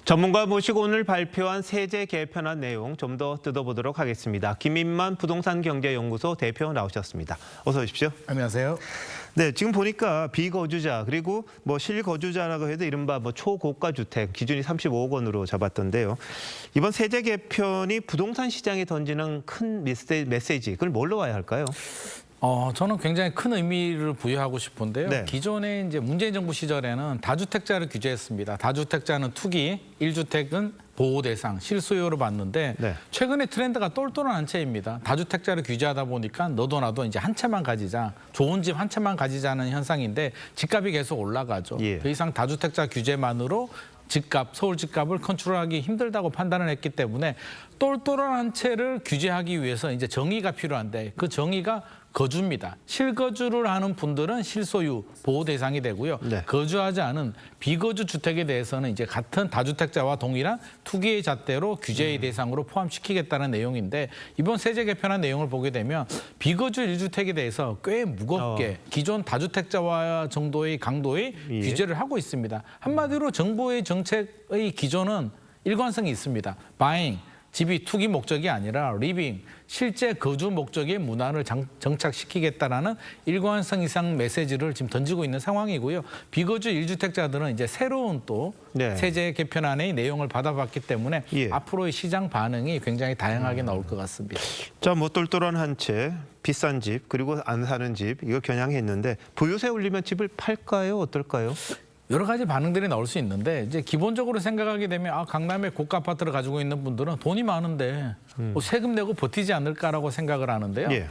전문가 모시고 오늘 발표한 세제 개편안 내용 좀 더 뜯어보도록 하겠습니다. 김인만 부동산경제연구소 대표 나오셨습니다. 어서 오십시오. 안녕하세요. 네, 지금 보니까 비거주자 그리고 실거주자라고 해도 이른바 초고가 주택 기준이 35억 원으로 잡았던데요. 이번 세제 개편이 부동산 시장에 던지는 큰 메시지, 그걸 뭘로 봐야 할까요? 저는 굉장히 큰 의미를 부여하고 싶은데요. 네. 기존에 이제 문재인 정부 시절에는 다주택자를 규제했습니다. 다주택자는 투기, 1주택은 보호 대상, 실소유로 봤는데 네. 최근에 트렌드가 똘똘한 채입니다. 다주택자를 규제하다 보니까 너도 나도 이제 한 채만 가지자, 좋은 집 한 채만 가지자는 현상인데 집값이 계속 올라가죠. 예. 더 이상 다주택자 규제만으로 집값, 서울 집값을 컨트롤하기 힘들다고 판단을 했기 때문에 똘똘한 채를 규제하기 위해서 이제 정의가 필요한데 그 정의가 거주입니다. 실거주를 하는 분들은 실소유 보호 대상이 되고요. 네. 거주하지 않은 비거주 주택에 대해서는 이제 같은 다주택자와 동일한 투기의 잣대로 규제의 대상으로 포함시키겠다는 내용인데 이번 세제 개편안 내용을 보게 되면 비거주 1주택에 대해서 꽤 무겁게 기존 다주택자와 정도의 강도의 예. 규제를 하고 있습니다. 한마디로 정부의 정책의 기존은 일관성이 있습니다. 바잉, 집이 투기 목적이 아니라 리빙, 실제 거주 목적의 문화를 정착시키겠다라는 일관성 이상 메시지를 지금 던지고 있는 상황이고요. 비거주 1주택자들은 이제 새로운 또 네. 세제 개편안의 내용을 받아봤기 때문에 예. 앞으로의 시장 반응이 굉장히 다양하게 나올 것 같습니다. 자, 똘똘한 한 채, 비싼 집, 그리고 안 사는 집, 이거 겨냥했는데 부유세 올리면 집을 팔까요? 어떨까요? 여러 가지 반응들이 나올 수 있는데 이제 기본적으로 생각하게 되면 강남에 고가 아파트를 가지고 있는 분들은 돈이 많은데 세금 내고 버티지 않을까라고 생각을 하는데요. 예.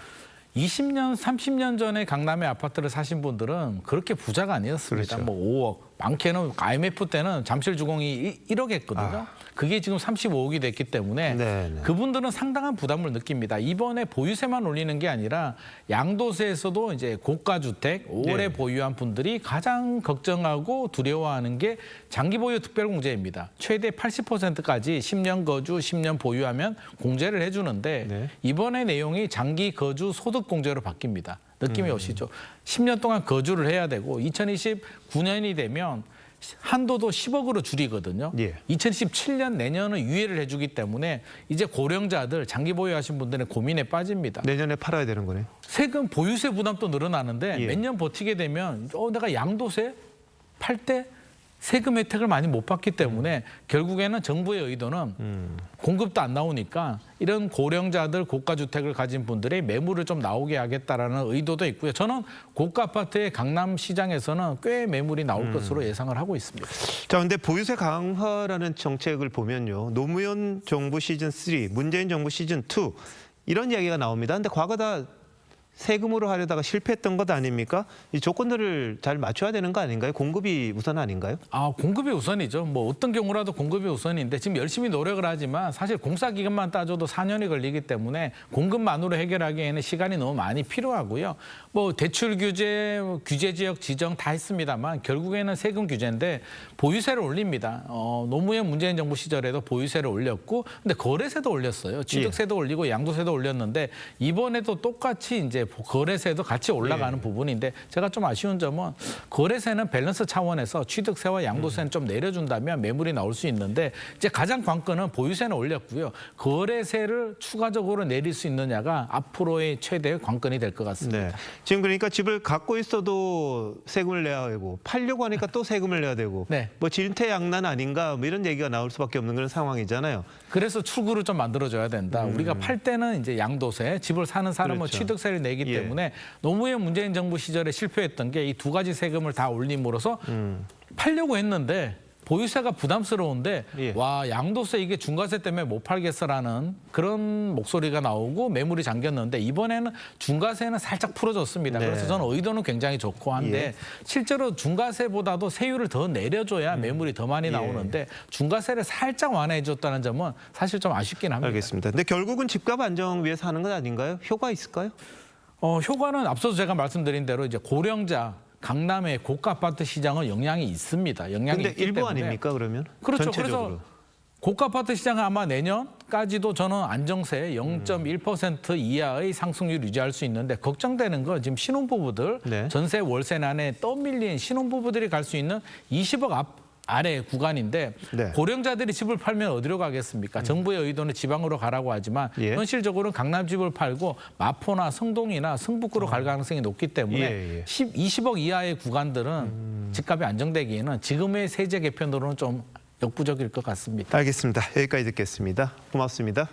20년, 30년 전에 강남에 아파트를 사신 분들은 그렇게 부자가 아니었습니다. 그렇죠. 5억, 많게는 IMF 때는 잠실 주공이 1억 했거든요. 그게 지금 35억이 됐기 때문에 네네. 그분들은 상당한 부담을 느낍니다. 이번에 보유세만 올리는 게 아니라 양도세에서도 이제 고가 주택 오래 네. 보유한 분들이 가장 걱정하고 두려워하는 게 장기 보유 특별 공제입니다. 최대 80%까지 10년 거주, 10년 보유하면 공제를 해주는데 네. 이번에 내용이 장기 거주 소득 공제로 바뀝니다. 느낌이 오시죠? 10년 동안 거주를 해야 되고 2029년이 되면 한도도 10억으로 줄이거든요. 예. 2017년 내년은 유예를 해주기 때문에 이제 고령자들, 장기 보유하신 분들의 고민에 빠집니다. 내년에 팔아야 되는 거네요. 세금 보유세 부담도 늘어나는데 예. 몇 년 버티게 되면 내가 양도세 팔 때 세금 혜택을 많이 못 받기 때문에 결국에는 정부의 의도는 공급도 안 나오니까 이런 고령자들 고가주택을 가진 분들의 매물을 좀 나오게 하겠다라는 의도도 있고요. 저는 고가 아파트의 강남 시장에서는 꽤 매물이 나올 것으로 예상을 하고 있습니다. 자, 근데 보유세 강화라는 정책을 보면요. 노무현 정부 시즌 3, 문재인 정부 시즌 2 이런 이야기가 나옵니다. 근데 과거 다 세금으로 하려다가 실패했던 것 아닙니까? 이 조건들을 잘 맞춰야 되는 거 아닌가요? 공급이 우선 아닌가요? 공급이 우선이죠. 어떤 경우라도 공급이 우선인데 지금 열심히 노력을 하지만 사실 공사 기간만 따져도 4년이 걸리기 때문에 공급만으로 해결하기에는 시간이 너무 많이 필요하고요. 대출 규제, 규제 지역 지정 다 했습니다만 결국에는 세금 규제인데 보유세를 올립니다. 노무현 문재인 정부 시절에도 보유세를 올렸고 근데 거래세도 올렸어요. 취득세도 올리고 양도세도 올렸는데 이번에도 똑같이 이제 거래세도 같이 올라가는 부분인데 제가 좀 아쉬운 점은 거래세는 밸런스 차원에서 취득세와 양도세는 좀 내려준다면 매물이 나올 수 있는데 이제 가장 관건은 보유세는 올렸고요. 거래세를 추가적으로 내릴 수 있느냐가 앞으로의 최대의 관건이 될 것 같습니다. 네. 지금 그러니까 집을 갖고 있어도 세금을 내야 되고 팔려고 하니까 또 세금을 내야 되고 네. 진퇴양난 아닌가 이런 얘기가 나올 수밖에 없는 그런 상황이잖아요. 그래서 출구를 좀 만들어줘야 된다. 우리가 팔 때는 이제 양도세, 집을 사는 사람은 그렇죠. 취득세를 내기 예. 때문에 노무현 문재인 정부 시절에 실패했던 게 이 두 가지 세금을 다 올림으로써 팔려고 했는데 보유세가 부담스러운데 예. 양도세 이게 중과세 때문에 못 팔겠어라는 그런 목소리가 나오고 매물이 잠겼는데 이번에는 중과세는 살짝 풀어줬습니다. 네. 그래서 저는 의도는 굉장히 좋고 한데 예. 실제로 중과세보다도 세율을 더 내려줘야 매물이 더 많이 나오는데 중과세를 살짝 완화해 줬다는 점은 사실 좀 아쉽긴 합니다. 알겠습니다. 근데 결국은 집값 안정 위해서 하는 것 아닌가요? 효과 있을까요? 효과는 앞서서 제가 말씀드린 대로 이제 고령자 강남의 고가 아파트 시장은 영향이 있습니다. 영향이 근데 있기 일부 때문에. 아닙니까 그러면? 그렇죠. 전체적으로. 그래서 고가 아파트 시장은 아마 내년까지도 저는 안정세 0.1% 이하의 상승률 유지할 수 있는데 걱정되는 건 지금 신혼부부들 네. 전세 월세 난에 떠밀린 신혼부부들이 갈 수 있는 20억 아래 구간인데 네. 고령자들이 집을 팔면 어디로 가겠습니까? 정부의 의도는 지방으로 가라고 하지만 예. 현실적으로는 강남 집을 팔고 마포나 성동이나 성북구로 갈 가능성이 높기 때문에 예. 20억 이하의 구간들은 집값이 안정되기에는 지금의 세제 개편으로는 좀 역부족일 것 같습니다. 알겠습니다. 여기까지 듣겠습니다. 고맙습니다.